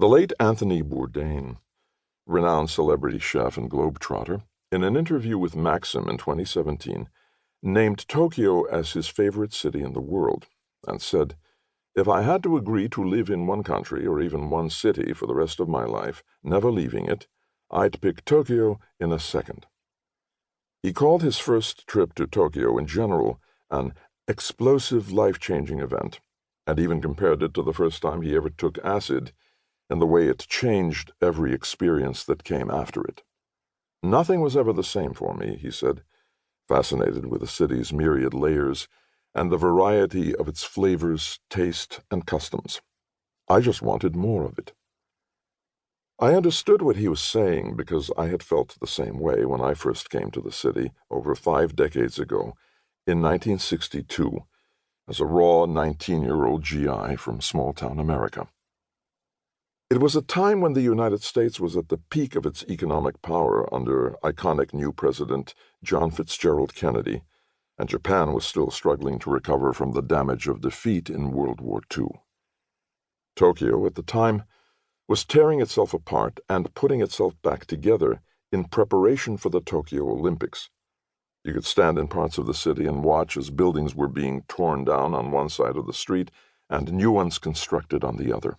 The late Anthony Bourdain, renowned celebrity chef and globetrotter, in an interview with Maxim in 2017, named Tokyo as his favorite city in the world and said, "If I had to agree to live in one country or even one city for the rest of my life, never leaving it, I'd pick Tokyo in a second." He called his first trip to Tokyo in general an explosive, life-changing event, and even compared it to the first time he ever took acid and the way it changed every experience that came after it. "Nothing was ever the same for me," he said, fascinated with the city's myriad layers and the variety of its flavors, taste, and customs. "I just wanted more of it." I understood what he was saying because I had felt the same way when I first came to the city over 5 decades ago in 1962 as a raw 19-year-old GI from small-town America. It was a time when the United States was at the peak of its economic power under iconic new President John Fitzgerald Kennedy, and Japan was still struggling to recover from the damage of defeat in World War II. Tokyo, at the time, was tearing itself apart and putting itself back together in preparation for the Tokyo Olympics. You could stand in parts of the city and watch as buildings were being torn down on one side of the street and new ones constructed on the other.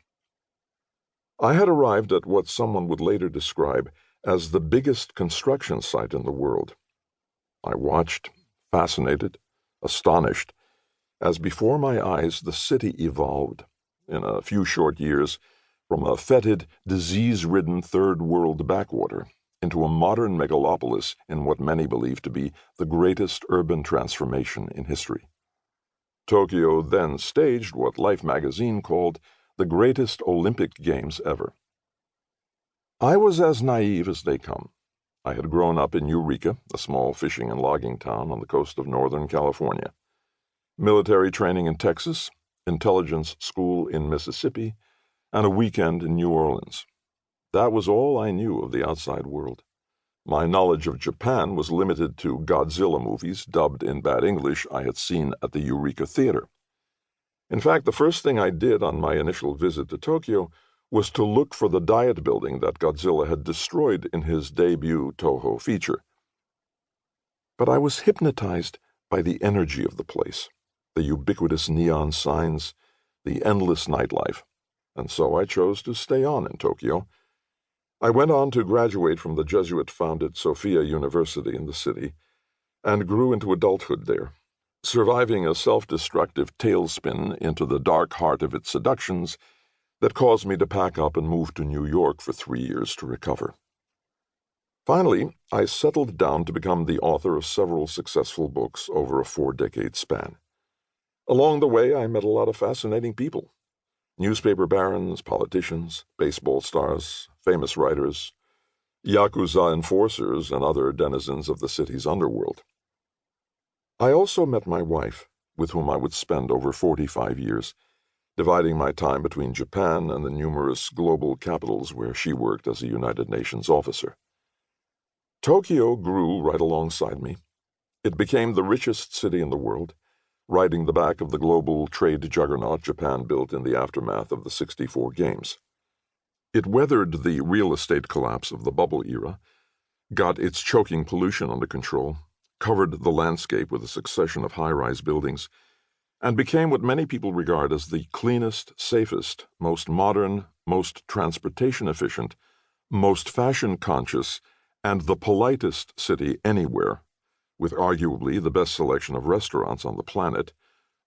I had arrived at what someone would later describe as the biggest construction site in the world. I watched, fascinated, astonished, as before my eyes the city evolved, in a few short years, from a fetid, disease-ridden third-world backwater into a modern megalopolis in what many believe to be the greatest urban transformation in history. Tokyo then staged what Life magazine called the greatest Olympic Games ever. I was as naive as they come. I had grown up in Eureka, a small fishing and logging town on the coast of Northern California. Military training in Texas, intelligence school in Mississippi, and a weekend in New Orleans. That was all I knew of the outside world. My knowledge of Japan was limited to Godzilla movies, dubbed in bad English, I had seen at the Eureka Theater. In fact, the first thing I did on my initial visit to Tokyo was to look for the diet building that Godzilla had destroyed in his debut Toho feature. But I was hypnotized by the energy of the place, the ubiquitous neon signs, the endless nightlife, and so I chose to stay on in Tokyo. I went on to graduate from the Jesuit-founded Sophia University in the city and grew into adulthood there, surviving a self-destructive tailspin into the dark heart of its seductions that caused me to pack up and move to New York for 3 years to recover. Finally, I settled down to become the author of several successful books over a 4-decade span. Along the way, I met a lot of fascinating people. Newspaper barons, politicians, baseball stars, famous writers, Yakuza enforcers, and other denizens of the city's underworld. I also met my wife, with whom I would spend over 45 years, dividing my time between Japan and the numerous global capitals where she worked as a United Nations officer. Tokyo grew right alongside me. It became the richest city in the world, riding the back of the global trade juggernaut Japan built in the aftermath of the '64 Games. It weathered the real estate collapse of the bubble era, got its choking pollution under control, covered the landscape with a succession of high-rise buildings, and became what many people regard as the cleanest, safest, most modern, most transportation-efficient, most fashion-conscious, and the politest city anywhere, with arguably the best selection of restaurants on the planet,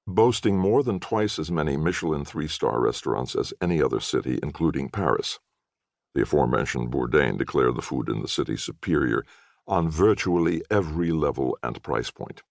boasting more than twice as many Michelin 3-star restaurants as any other city, including Paris. The aforementioned Bourdain declared the food in the city superior on virtually every level and price point.